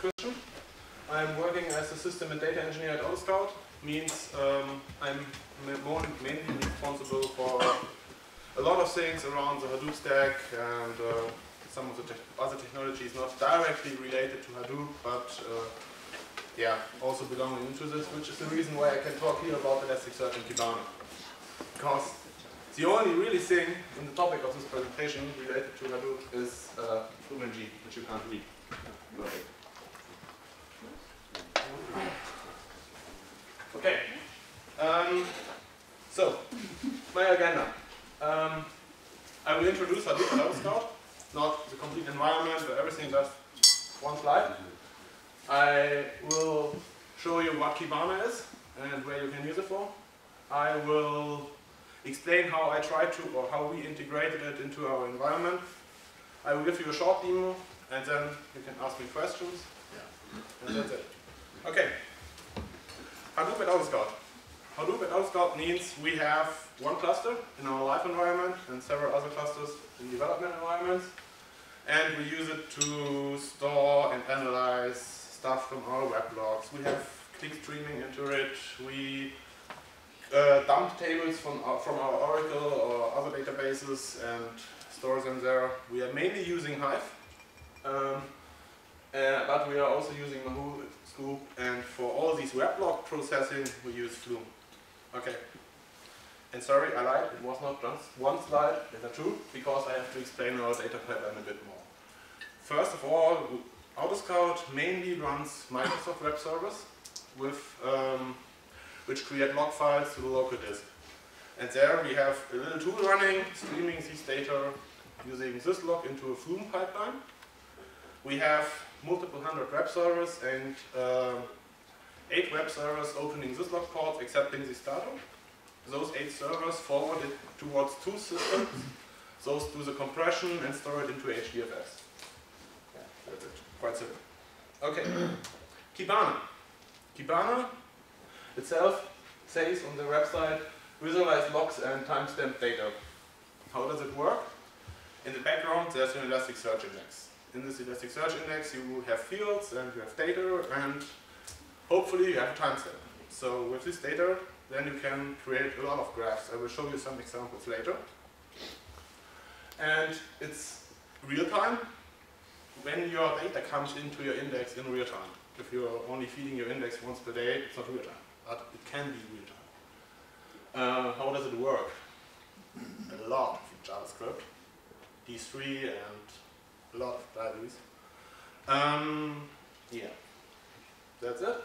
Christian. I'm working as a system and data engineer at AutoScout. Means I'm mainly responsible for a lot of things around the Hadoop stack and some of the other technologies not directly related to Hadoop, but yeah, also belonging into this, which is the reason why I can talk here about Elasticsearch and Kibana. Because the only really thing in the topic of this presentation related to Hadoop is Flume, which you can't read. Okay. So, my agenda. I will introduce Hadoop and AutoScout, not the complete environment, but everything, just one slide. I will show you what Kibana is and where you can use it for. I will explain how I tried to, or how we integrated it into our environment. I will give you a short demo, and then you can ask me questions. Yeah. And that's it. Okay. Hadoop at AutoScout. Hadoop at AutoScout means we have one cluster in our live environment and several other clusters in development environments. And we use it to store and analyze stuff from our web logs. We have click streaming into it. We dump tables from our Oracle or other databases and store them there. We are mainly using Hive, but we are also using Hadoop Scoop, and for all these weblog processing we use Flume. Okay. And sorry, I lied, it was not just one slide, that's true, because I have to explain our data pipeline a bit more. First of all, AutoScout mainly runs Microsoft Web Service with which create log files to the local disk. And there we have a little tool running, streaming these data using this log into a Flume pipeline. We have multiple hundred web servers and 8 web servers opening this log port, accepting this data. Those 8 servers forward it towards 2 systems. Those do the compression and store it into HDFS. Yeah, that's it. Quite simple. Okay. Kibana. Kibana itself says on the website, visualize logs and timestamp data. How does it work? In the background there's an Elasticsearch index. In this Elasticsearch index you have fields and you have data and hopefully you have a timestamp. So with this data then you can create a lot of graphs. I will show you some examples later. And it's real time when your data comes into your index in real time. If you're only feeding your index once per day, it's not real time, but it can be real time. How does it work? A lot of JavaScript, D3 and a lot of libraries. Yeah, that's it.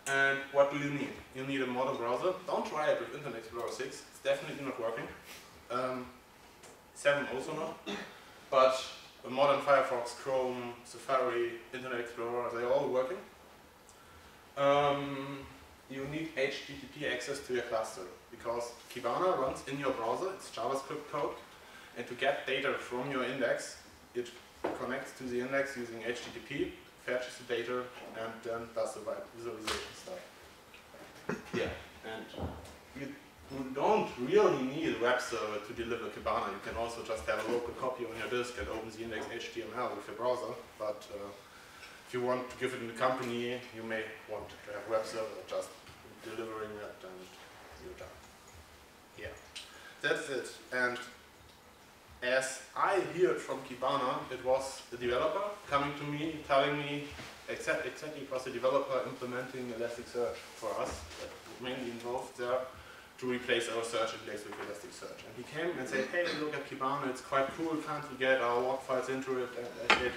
And what do you need? You need a modern browser. Don't try it with Internet Explorer 6. It's definitely not working. 7 also not. But a modern Firefox, Chrome, Safari, Internet Explorer, they're all working. You need HTTP access to your cluster because Kibana runs in your browser. It's JavaScript code. And to get data from your index, it connects to the index using HTTP, fetches the data, and then does the visualization stuff. Yeah, and you don't really need a web server to deliver Kibana. You can also just have a local copy on your disk and open the index HTML with your browser. But if you want to give it in the company, you may want to have a web server just delivering it and you're done. Yeah, that's it. And as I heard from Kibana, it was the developer coming to me, telling me exactly it was the developer implementing Elasticsearch for us, that mainly involved there, to replace our search index with Elasticsearch. And he came and said, hey, look at Kibana, it's quite cool, can't we get our log files into it? And I said,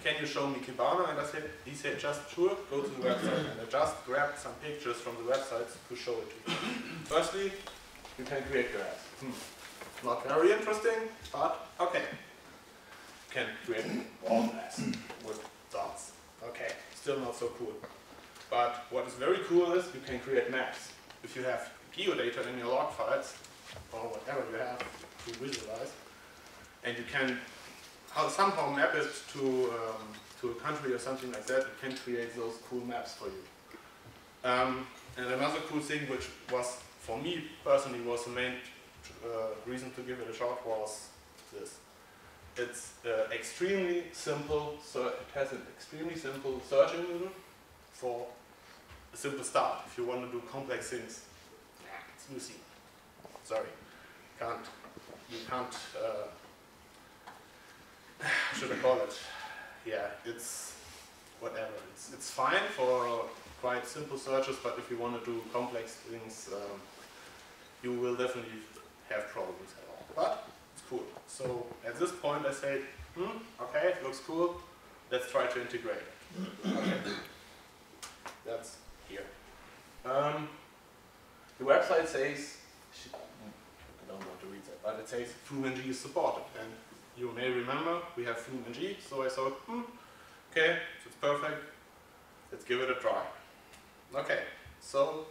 can you show me Kibana? And he said, just sure, go to the website. And I just grabbed some pictures from the websites to show it to you. Firstly, you can create graphs. Not very interesting, but okay. You can create wall maps with dots. Okay, still not so cool. But what is very cool is you can create maps. If you have geodata in your log files, or whatever you have to visualize, and you can somehow map it to a country or something like that, you can create those cool maps for you. And another cool thing, which was, for me personally, was the main reason to give it a shot was this. it's extremely simple, so it has an extremely simple search engine for a simple start. If you want to do complex things, it's Lucy. Sorry, you can't, how should I call it? Yeah, it's whatever. It's fine for quite simple searches, but if you want to do complex things, you will definitely have problems at all. But it's cool. So at this point I say, okay, it looks cool, let's try to integrate it. Okay. That's here. The website says, I don't want to read that, but it says Flume is supported. And you may remember we have Flume, so I thought, okay, it's perfect, let's give it a try. Okay, so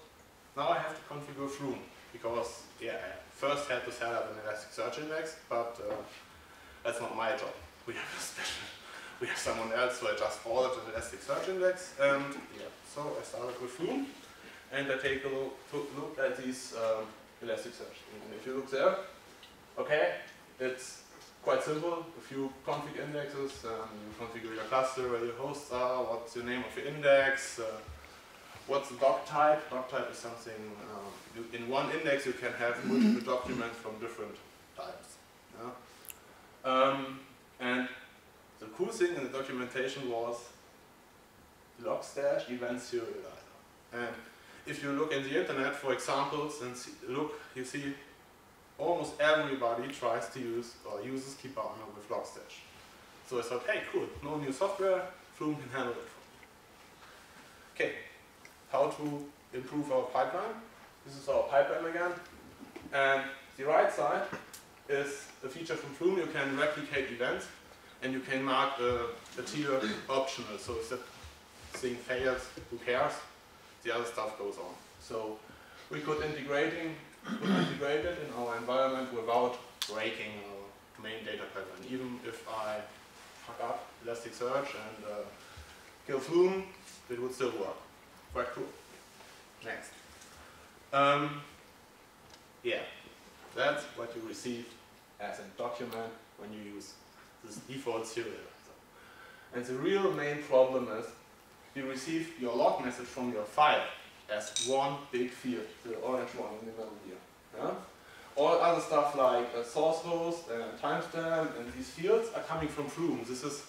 now I have to configure Flume, because yeah, I first had to set up an Elasticsearch index, but that's not my job. We have someone else, so I just ordered an Elasticsearch index, and yeah, so I started with Flume, and I take a look at these Elasticsearch. And if you look there, okay, it's quite simple. A few config indexes, you configure your cluster, where your hosts are, what's your name of your index, what's the doc type. Doc type is something, in one index you can have multiple documents from different types. Yeah? And the cool thing in the documentation was logstash event serializer. And if you look in the internet for examples and you see almost everybody tries to use or uses Kibana with logstash. So I thought, hey, cool, no new software, Flume can handle it for me. Okay, how to improve our pipeline? This is our pipeline again. And the right side is a feature from Flume. You can replicate events and you can mark a tier optional. So if that thing fails, who cares? The other stuff goes on. So we could integrate it in our environment without breaking our main data pipeline. Even if I fuck up Elasticsearch and kill Flume, it would still work. Quite cool. Next. Yeah, that's what you receive as a document when you use this default serializer. And the real main problem is you receive your log message from your file as one big field, the orange one in the middle here. Yeah? All other stuff like a source host and timestamp and these fields are coming from Flume. This is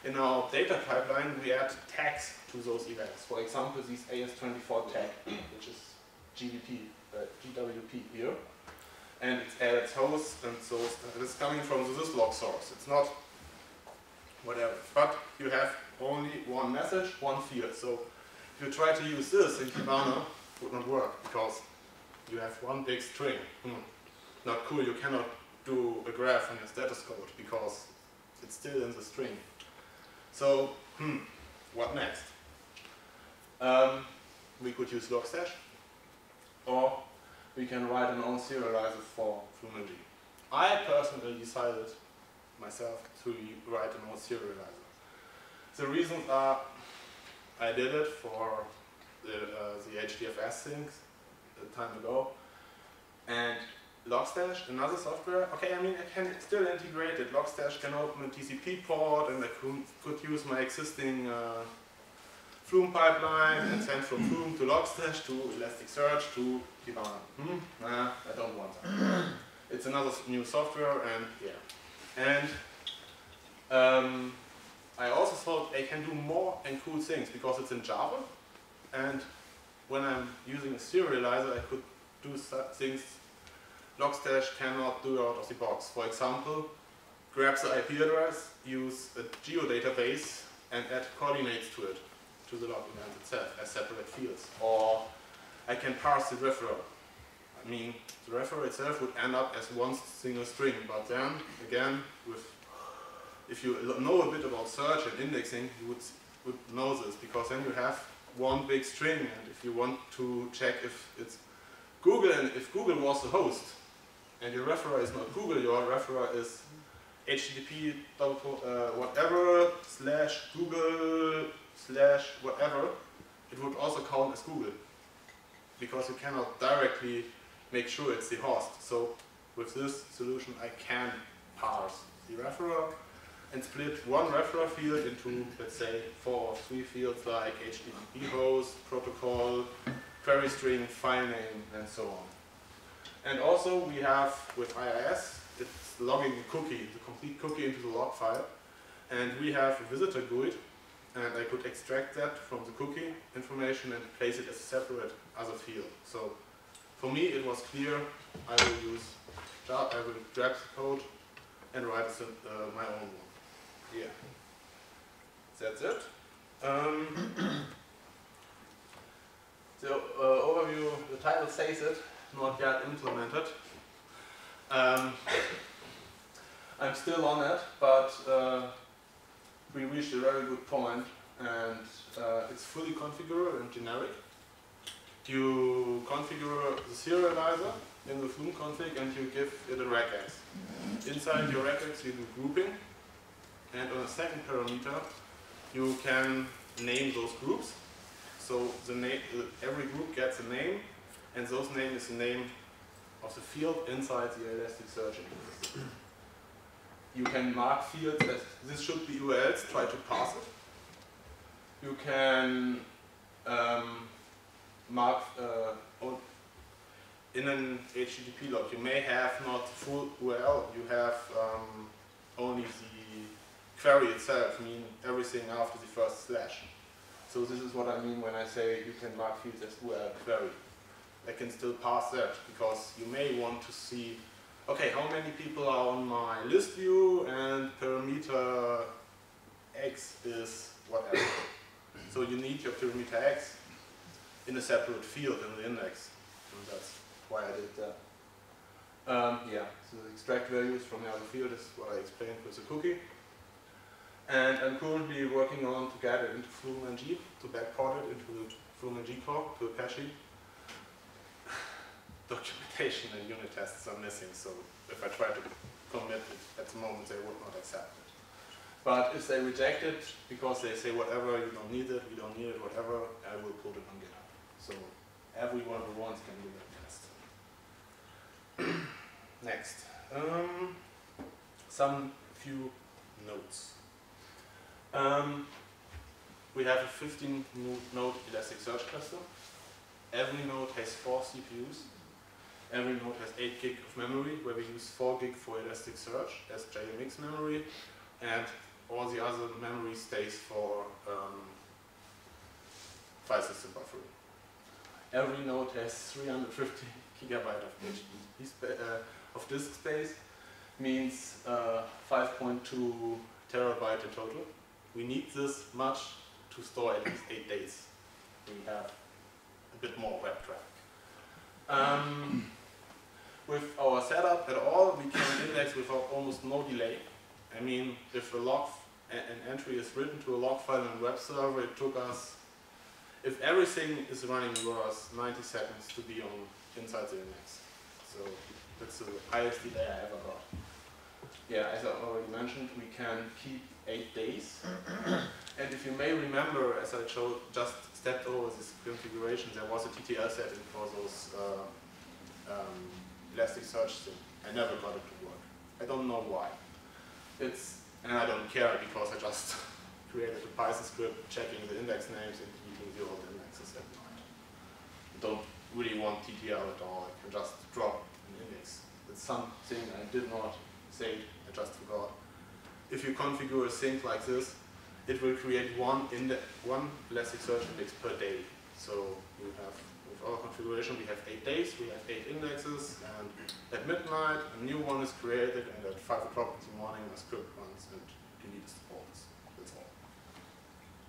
in our data pipeline, we add tags to those events. For example, this AS24 tag, which is GWP here. And it's added host and so it's coming from this log source. It's not whatever. But you have only one message, one field. So if you try to use this in Kibana, it would not work because you have one big string. Not cool, you cannot do a graph on your status code because it's still in the string. So, what next? We could use logstash, or we can write an own serializer for Flume. I personally decided myself to write an own serializer. The reasons are, I did it for the HDFS things a time ago, and Logstash, another software, okay, I mean, I can still integrate it. Logstash can open a TCP port, and I could use my existing Flume pipeline and send from Flume to Logstash to Elasticsearch to Kibana. Nah, I don't want that. It's another new software, and yeah. And I also thought I can do more and cool things because it's in Java, and when I'm using a serializer, I could do things Logstash cannot do out of the box. For example, grab the IP address, use a geodatabase, and add coordinates to it, to the log event itself as separate fields. Or I can parse the referer. I mean, the referer itself would end up as one single string, but then, again, if you know a bit about search and indexing, you would know this, because then you have one big string, and if you want to check if it's Google, and if Google was the host, and your referer is not Google, your referer is HTTP whatever / Google / whatever, it would also count as Google, because you cannot directly make sure it's the host. So with this solution I can parse the referrer, and split one referrer field into, let's say, 4 or 3 fields like HTTP host, protocol, query string, file name, and so on. And also we have, with IIS, it's logging a cookie, the complete cookie into the log file. And we have a visitor GUID, and I could extract that from the cookie information and place it as a separate other field. So for me it was clear, I will grab the code and write my own one. Yeah, that's it. The overview, the title says it, not yet implemented. I'm still on it, but we reached a very good point, and it's fully configurable and generic. You configure the serializer in the Flume config and you give it a regex. Inside your regex you do grouping, and on a second parameter you can name those groups. So every group gets a name, and those name is the name of the field inside the Elasticsearch interface. You can mark fields that this should be URLs, try to parse it. You can mark in an HTTP log. You may have not full URL, you have only the query itself, mean everything after the first slash. So this is what I mean when I say you can mark fields as URL query. I can still parse that, because you may want to see, okay, how many people are on my list view, and parameter x is whatever. So you need your parameter x in a separate field in the index, and that's why I did that. Yeah, so the extract values from the other field is what I explained with the cookie. And I'm currently working on to get it into Flume and G, to backport it into the Flume and G core, to Apache. Documentation and unit tests are missing, so if I try to commit it at the moment, they would not accept it. But if they reject it because they say whatever, you don't need it, we don't need it, whatever, I will put it on GitHub. So everyone who wants can do that test. Next, some few notes. We have a 15-node Elasticsearch cluster. Every node has 4 CPUs. Every node has 8 gig of memory, where we use 4 gig for Elasticsearch as JMX memory, and all the other memory stays for file system buffering. Every node has 350 gigabyte of disk space, means 5.2 terabyte in total. We need this much to store at least 8 days. We have a bit more web traffic. With our setup at all, we can index with almost no delay. I mean, if an entry is written to a log file on a web server, it took us, if everything is running worse, 90 seconds to be inside the index. So that's the highest delay I ever got. Yeah, as I already mentioned, we can keep 8 days. And if you may remember, as I just stepped over this configuration, there was a TTL setting for those Elasticsearch thing. I never got it to work. I don't know why. And I don't care, because I just created a Python script checking the index names and deleting the old indexes at night. I don't really want TTL at all. I can just drop an index. It's something I did not say, I just forgot. If you configure a thing like this, it will create one Elasticsearch index per day. So you have, with our configuration, we have 8 days, we have 8 indexes, and at midnight a new one is created, and at 5 o'clock in the morning a script runs and deletes all this. That's all.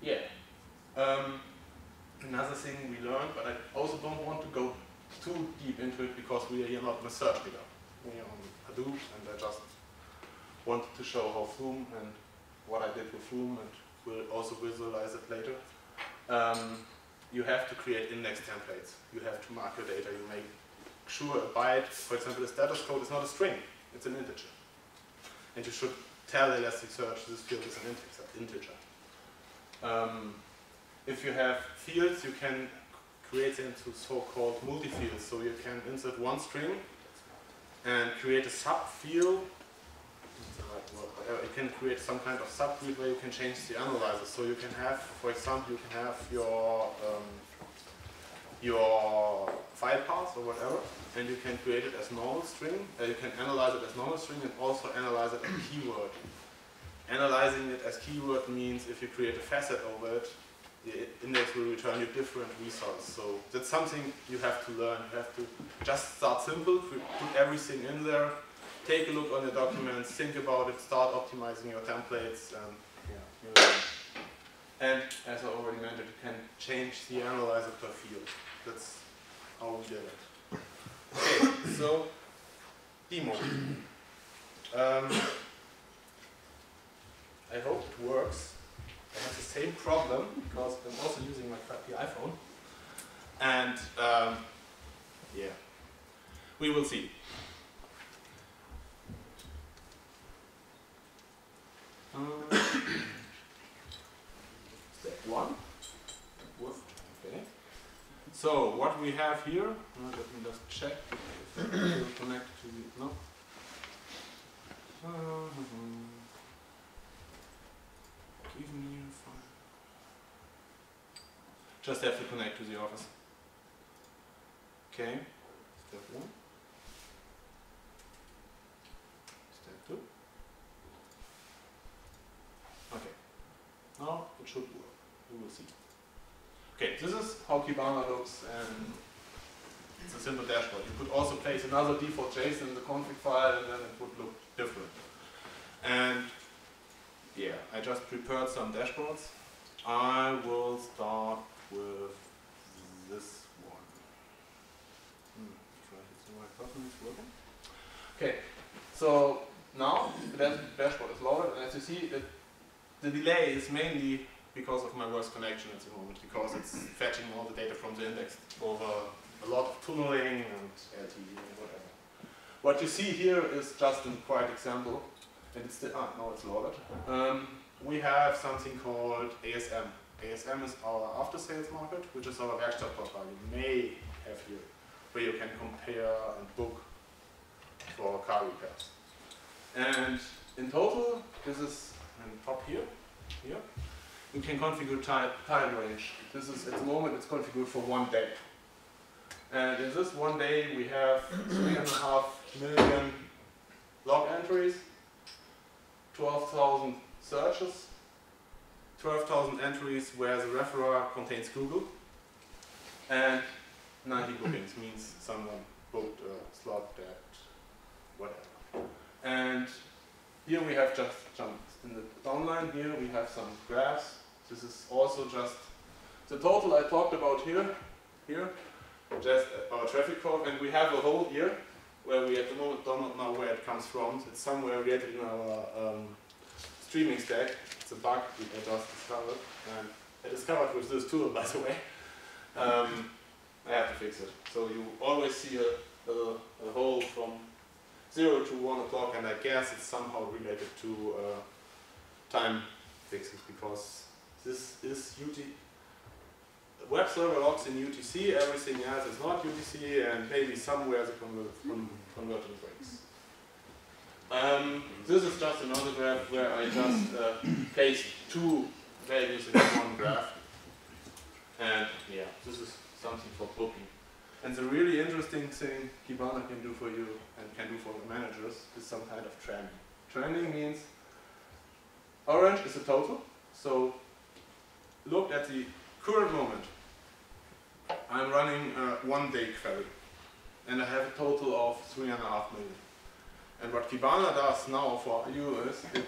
Yeah. Another thing we learned, but I also don't want to go too deep into it, because we are here not in a search data. We are on Hadoop, and I just wanted to show how Flume and what I did with Flume, and we'll also visualize it later. You have to create index templates. You have to mark your data. You make sure a byte, for example, the status code is not a string, it's an integer. And you should tell Elasticsearch this field is an integer. If you have fields, you can create them into so-called multi-fields. So you can insert one string and create a sub-field. whatever. It can create some kind of subgrid where you can change the analyzers. So you can have, for example, you can have your file path or whatever, and you can create it as normal string. You can analyze it as normal string and also analyze it as keyword. Analyzing it as keyword means if you create a facet over it, the index will return you different results. So that's something you have to learn. You have to just start simple, put everything in there, take a look on your documents, think about it, start optimizing your templates, and yeah, you learn. And as I already mentioned, you can change the analyzer per field. That's how we did it. Okay, so demo. I hope it works. I have the same problem because I'm also using my crappy iPhone. And yeah, we will see. Step one. Okay. So what we have here, let me just check if it will connect to the, no. Give me a file. Just have to connect to the office. Okay. Step one. Step two. Okay. Now it should work. We will see. Okay, this is how Kibana looks, and it's a simple dashboard. You could also place another default JSON in the config file, and then it would look different. And yeah, I just prepared some dashboards. I will start with this one. If I hit the right button, it's working. Okay, so now the dashboard is loaded, and as you see, the delay is mainly because of my worst connection at the moment, because it's fetching all the data from the index over a lot of tunneling and LTE and whatever. What you see here is just a quiet example. And it's now it's loaded. We have something called ASM. ASM is our after-sales market, which is our Werkstatt portal you may have here, where you can compare and book for car repairs. And in total, this is on top here. You can configure time range. This is at the moment it's configured for 1 day. And in this 1 day we have 3.5 million log entries. 12,000 searches, 12,000 entries where the referrer contains Google, and 90 bookings means someone booked a slot at whatever. And here we have just jumped in the downline. Here we have some graphs. This is also just the total I talked about here, just our traffic code, and we have a whole here where we at the moment do not know where it comes from. It's somewhere related in our streaming stack. It's a bug we just discovered, and I discovered with this tool, by the way. I have to fix it. So you always see a hole from 0 to 1 o'clock, and I guess it's somehow related to time fixes, because this is the web server logs in UTC, everything else is not UTC, and maybe somewhere the converter breaks. This is just another graph where I just placed 2 values in one graph. And yeah, this is something for booking. And the really interesting thing Kibana can do for you and can do for the managers is some kind of trending. Trending means orange is the total. So look at the current moment. I'm running a 1-day query, and I have a total of 3.5 million. And what Kibana does now for you is it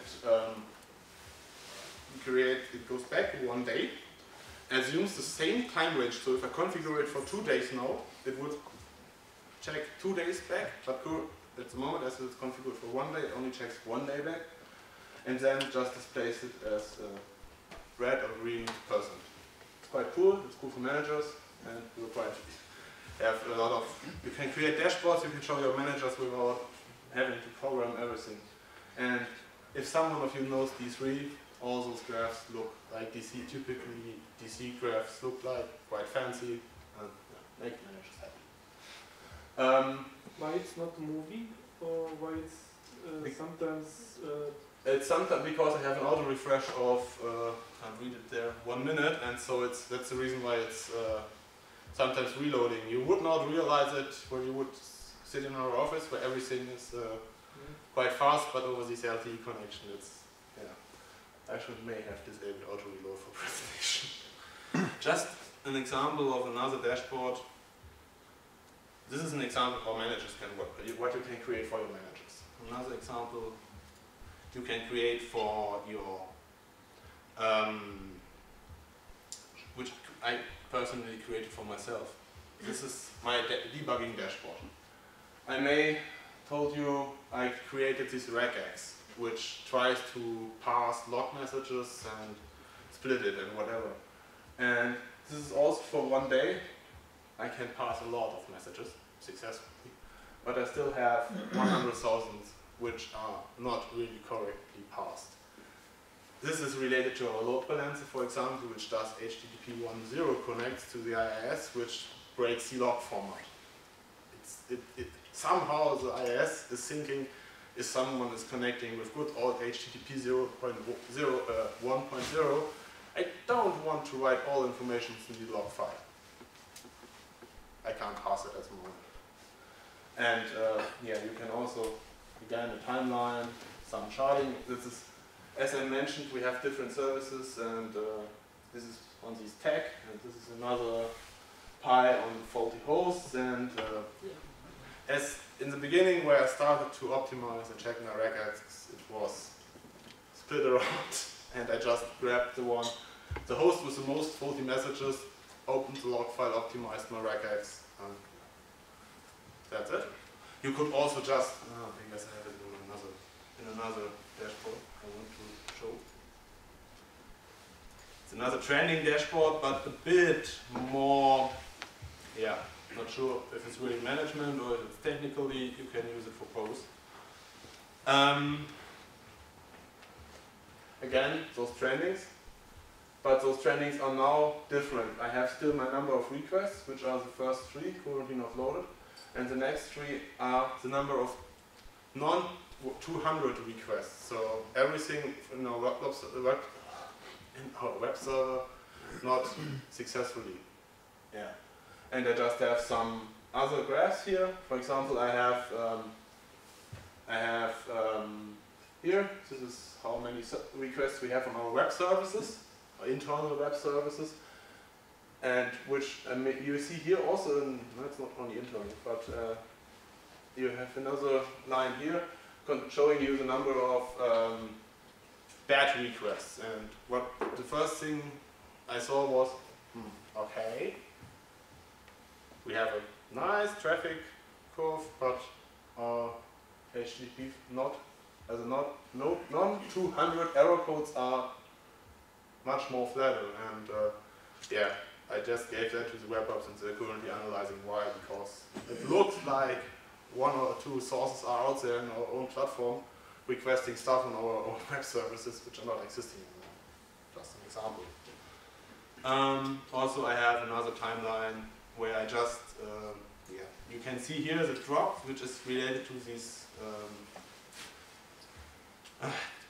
goes back 1 day, assumes the same time range. So if I configure it for 2 days now, it would check 2 days back, but at the moment as it's configured for 1 day, it only checks 1 day back, and then just displays it as a red or green %. It's quite cool, it's cool for managers, and you're quite have a lot of, you can create dashboards, you can show your managers without having to program everything. And if someone of you knows D3, all those graphs look like DC, typically DC graphs look like, quite fancy, and yeah, make managers happy. Why it's not a movie, or why it's sometimes It's sometimes because I have an auto refresh of, can't read it there, 1 minute, and so that's the reason why it's sometimes reloading. You would not realize it when you would sit in our office where everything is quite fast, but over this LTE connection, it's, yeah. I may have disabled auto reload for presentation. Just an example of another dashboard. This is an example how managers can work, what you can create for your managers. Another example you can create for your, which I personally created for myself. This is my debugging dashboard. I may told you I created this regex, which tries to parse log messages and split it and whatever. And this is also for 1 day. I can parse a lot of messages successfully, but I still have 100,000 which are not really correctly parsed. This is related to our load balancer, for example, which does HTTP 1.0 connects to the IIS, which breaks the log format. Somehow the IIS is thinking if someone is connecting with good old HTTP 1.0, I don't want to write all information to the log file. I can't parse it at the moment. And yeah, you can also, again, a timeline, some charting. This is, as I mentioned, we have different services, and this is on these tag, and this is another pie on faulty hosts. And as in the beginning, where I started to optimize and check my records, it was split around, and I just grabbed the host with the most faulty messages, opened the log file, optimized my regex, and that's it. You could also just, I guess I have it in another dashboard I want to show. It's another trending dashboard, but a bit more, yeah, not sure if it's really management or if it's technically, you can use it for both. Again, those trendings. But those trendings are now different. I have still my number of requests, which are the first 3, currently not loaded. And the next 3 are the number of non-200 requests. So everything in our web server not successfully. Yeah. And I just have some other graphs here. For example, I have here, this is how many requests we have on our web services. Internal web services, and which you see here also, no, it's not only internal, but you have another line here showing you the number of bad requests. And what the first thing I saw was, okay, we have a nice traffic curve, but HTTP non-200 error codes are much more flatter, and yeah, I just gave that to the web apps, and they're currently analyzing why, because it looks like 1 or 2 sources are out there in our own platform requesting stuff on our own web services which are not existing anymore. Just an example. Also, I have another timeline where I just, yeah, you can see here the drop, which is related to this.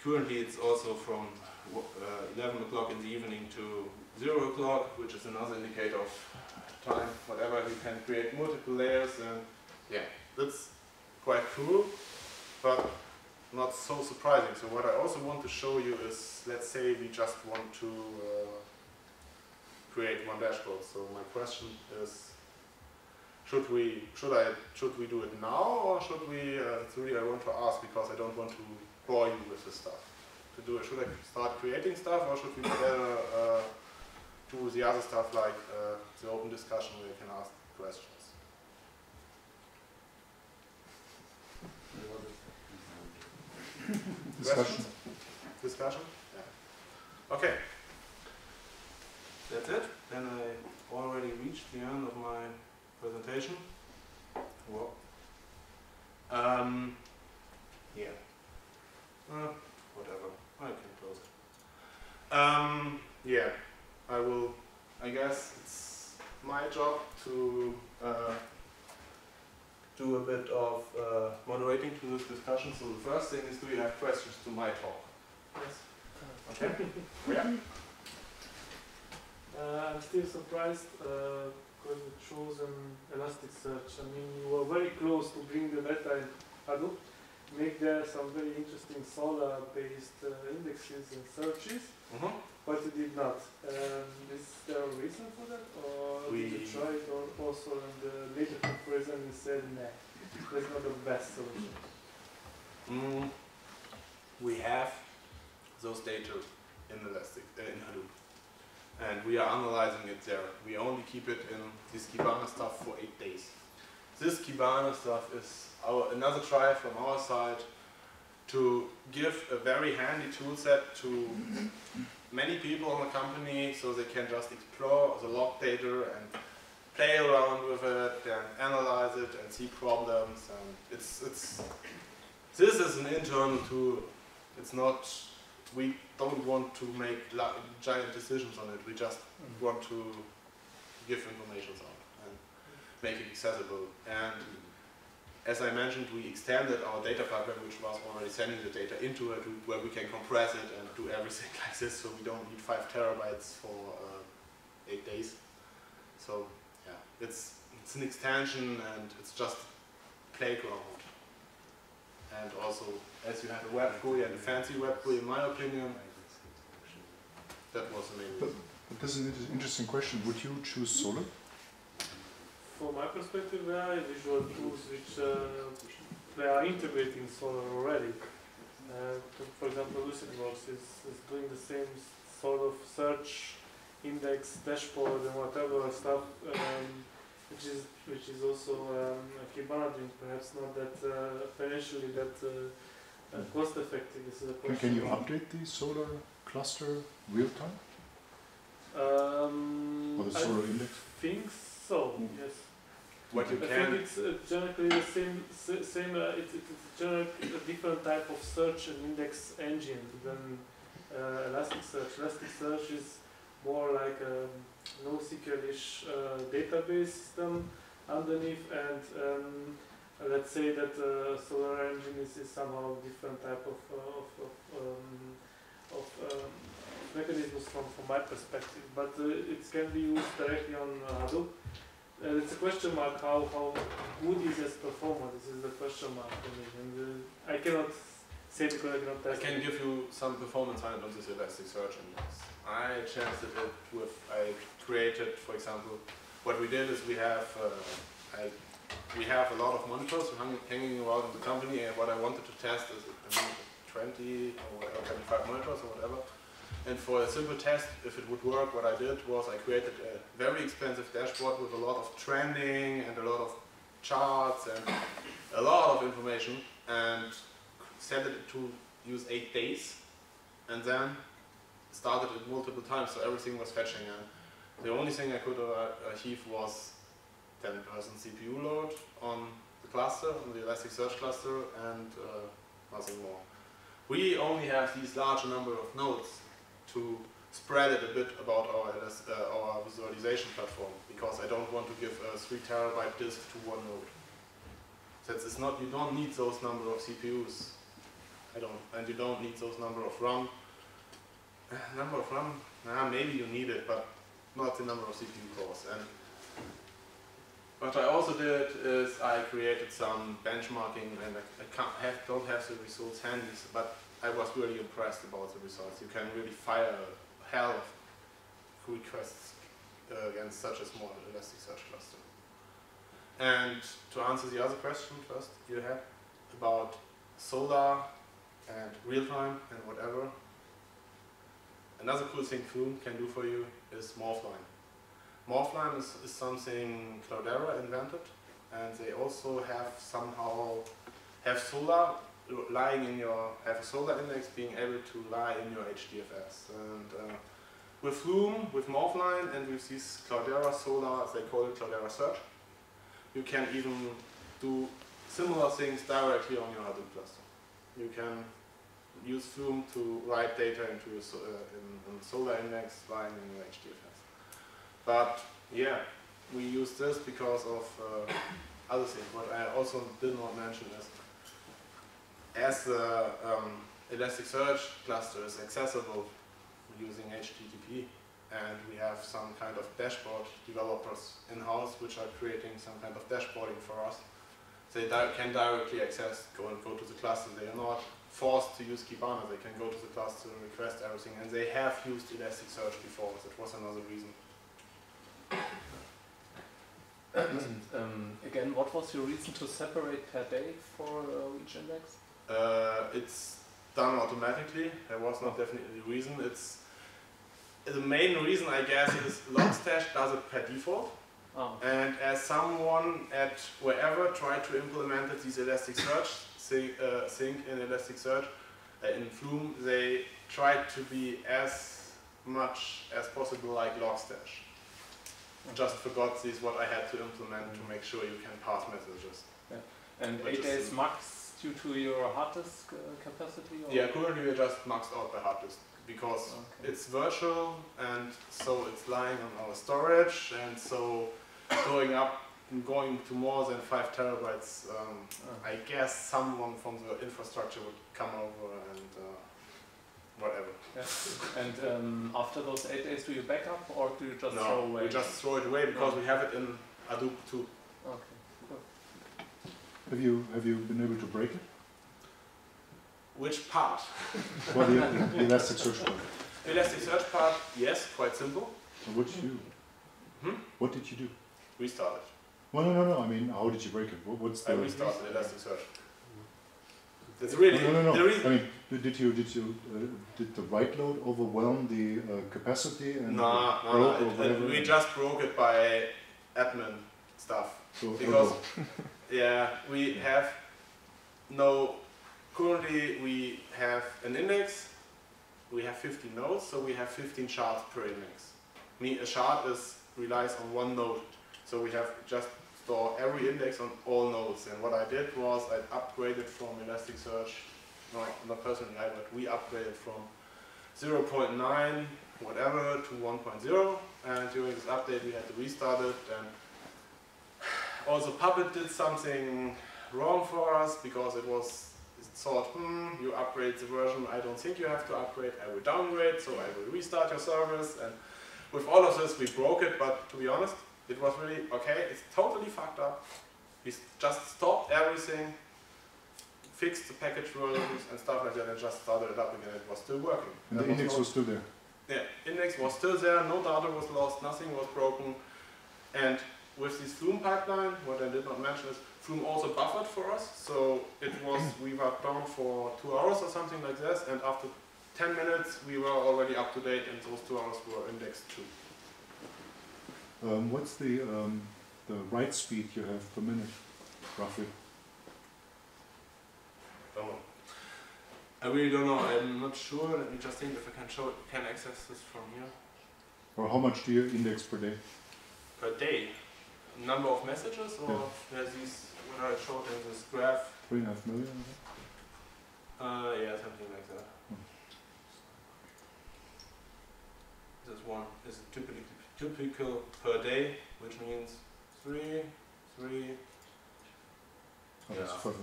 Currently, it's also from 11 o'clock in the evening to 0 o'clock, which is another indicator of time, whatever. You can create multiple layers, and yeah, that's quite cool, but not so surprising. So what I also want to show you is, let's say we just want to create one dashboard. So my question is, should we do it now, or should we? It's really I want to ask, because I don't want to bore you with this stuff. Should I start creating stuff, or should we better do the other stuff like the open discussion where you can ask questions? Discussion. Discussion? Yeah. Okay. That's it. Then I already reached the end of my presentation. Well, yeah. Whatever. I can close it. Yeah. I guess it's my job to do a bit of moderating to this discussion. So the first thing is, do you have questions to my talk? Yes. Okay. Yeah. I'm still surprised because you chosen Elasticsearch. I mean, you were very close to bring the data in Hadoop, make there some very interesting Solr-based indexes and searches, but you did not. Is there a reason for that, or did you try it also in the later comparison and said, nah, that's not the best solution? We have those data in in Hadoop, and we are analyzing it there. We only keep it in this Kibana stuff for 8 days. This Kibana stuff is another try from our side to give a very handy tool set to many people in the company, so they can just explore the log data and play around with it and analyze it and see problems. And this is an internal tool. It's not. We don't want to make giant decisions on it. We just want to give information out and make it accessible. And as I mentioned, we extended our data pipeline, which was already sending the data into it, where we can compress it and do everything like this, so we don't need 5 terabytes for 8 days. So yeah, it's an extension and it's just playground. And also, as you have a web GUI and a fancy web GUI, in my opinion, that was the main reason. But this is an interesting question. Would you choose Solr? From my perspective, there are visual tools which they are integrating Solr already. For example, LucidWorks is doing the same sort of search, index, dashboard, and whatever stuff, which is also Kibana doing. Perhaps not that financially that cost effective. This is a question. Can you update the Solr cluster real time? Or the Solr index? I think so. Yes. What you I can. think it's generally the same. It's generally a different type of search and index engine than Elasticsearch. Elasticsearch is more like a NoSQL-ish database system underneath, and let's say that Solr engine is somehow different type of mechanisms from my perspective, but it can be used directly on Hadoop. It's a question mark how good is its performance. This is the question mark for me, and I cannot say because I cannot test. I can give you some performance on this Elasticsearch index. I tested it with. I created, for example, what we did is we have a lot of monitors hanging around in the company, and what I wanted to test is 20 or 25 monitors or whatever. And for a simple test, if it would work, what I did was I created a very expensive dashboard with a lot of trending and a lot of charts and a lot of information, and set it to use 8 days, and then started it multiple times, so everything was fetching. And the only thing I could achieve was 10% CPU load on the cluster, on the Elasticsearch cluster, and nothing more. We only have these large number of nodes to spread it a bit about our visualization platform, because I don't want to give a 3 terabyte disk to one node. So it's not, you don't need those number of CPUs. And you don't need those number of RAM. Maybe you need it, but not the number of CPU cores. And what I also did is I created some benchmarking, and I don't have the results handy, but I was really impressed about the results. You can really fire hell of requests against such a small Elasticsearch cluster. And to answer the other question first you had about Solr and real-time and whatever, another cool thing Flume can do for you is Morphline. Morphline is something Cloudera invented, and they also have Solr lying in have a Solr index being able to lie in your HDFS. And with Flume, with Morphline, and with these Cloudera Solr, as they call it, Cloudera Search, you can even do similar things directly on your Hadoop cluster. You can use Flume to write data into a Solr index lying in your HDFS. But yeah, we use this because of other thing, what I also did not mention is, as the Elasticsearch cluster is accessible using HTTP, and we have some kind of dashboard developers in-house which are creating some kind of dashboarding for us. They can directly go to the cluster. They are not forced to use Kibana. They can go to the cluster, request everything, and they have used Elasticsearch before. That was another reason. Again, what was your reason to separate per day for each index? It's done automatically. There was not definitely a reason. It's the main reason, I guess, is Logstash does it per default. Oh. And as someone at wherever tried to implement it, these Elasticsearch sync in Elasticsearch in Flume, they tried to be as much as possible like Logstash. Just forgot this what I had to implement to make sure you can pass messages. Yeah. And 8 days max due to your hard disk capacity? Or? Yeah, currently we're just maxed out by hard disk because it's virtual, and so it's lying on our storage, and so going to more than 5 terabytes, I guess someone from the infrastructure would come over and whatever. Yeah. And after those 8 days, do you back up or do you just throw away? We just throw it away because we have it in Hadoop too. Okay, cool. Have you been able to break it? Which part? Well, the Elasticsearch part. The Elasticsearch part, yes, quite simple. So what did you do? What did you do? Restart it. Well, no. I mean, how did you break it? What's the? I restarted Elasticsearch. That's really No. the reason. I mean, did the write load overwhelm the capacity and No. We just broke it by admin stuff because we have currently we have an index. We have 15 nodes, so we have 15 shards per index. A shard relies on one node, so we have just store every index on all nodes. And what I did was I upgraded from Elasticsearch, not personally I, but we upgraded from 0.9 whatever to 1.0, and during this update we had to restart it. And also Puppet did something wrong for us because it thought, you upgrade the version, I don't think you have to upgrade, I will downgrade, so I will restart your service. And with all of this we broke it, but to be honest, it was really okay, it's totally fucked up. We just stopped everything, fixed the package versions and stuff like that, and just started it up again. It was still working. And the index was still there? Yeah, index was still there, no data was lost, nothing was broken. And with this Flume pipeline, what I did not mention is Flume also buffered for us, so we were down for 2 hours or something like this, and after 10 minutes we were already up to date, and those 2 hours were indexed too. What's the write speed you have per minute, roughly? Don't know. I really don't know. I'm not sure. Let me just think if I can access this from here. Or how much do you index per day? Per day? Number of messages, or these what I showed in this graph? 3.5 million. Yeah, something like that. This one is typical per day, which means 3. Oh, Yeah. 500.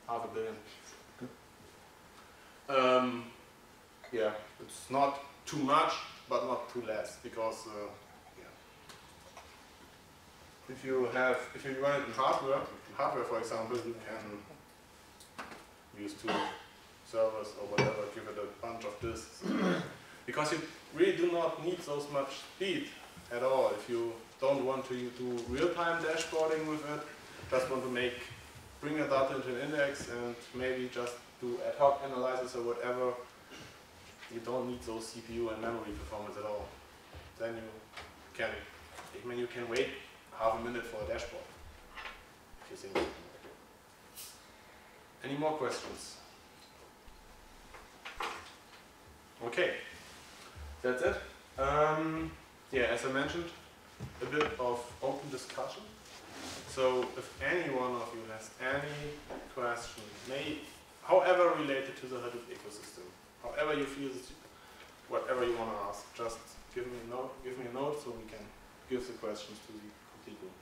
Half a billion. Yeah, it's not too much, but not too less, because if you run it in hardware for example, you can use 2 servers or whatever, give it a bunch of disks, because you really do not need so much speed at all. If you don't want to do real-time dashboarding with it, just want to bring your data into an index and maybe just do ad hoc analysis or whatever, you don't need those CPU and memory performance at all. Then you can wait half a minute for a dashboard, if you think. Any more questions? Okay, that's it. Yeah, as I mentioned, a bit of open discussion. So if any one of you has any question, however related to the Hadoop ecosystem, however you feel, whatever you want to ask, just give me a note so we can give the questions to the complete group.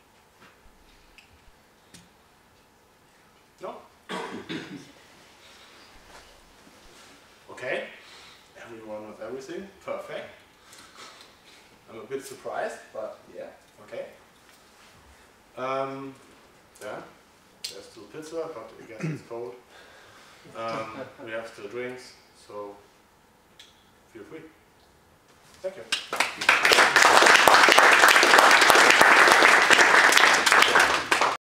everything perfect. I'm a bit surprised, but yeah, okay. Yeah, there's still pizza, but I guess it's cold. We have still drinks, so feel free. Thank you.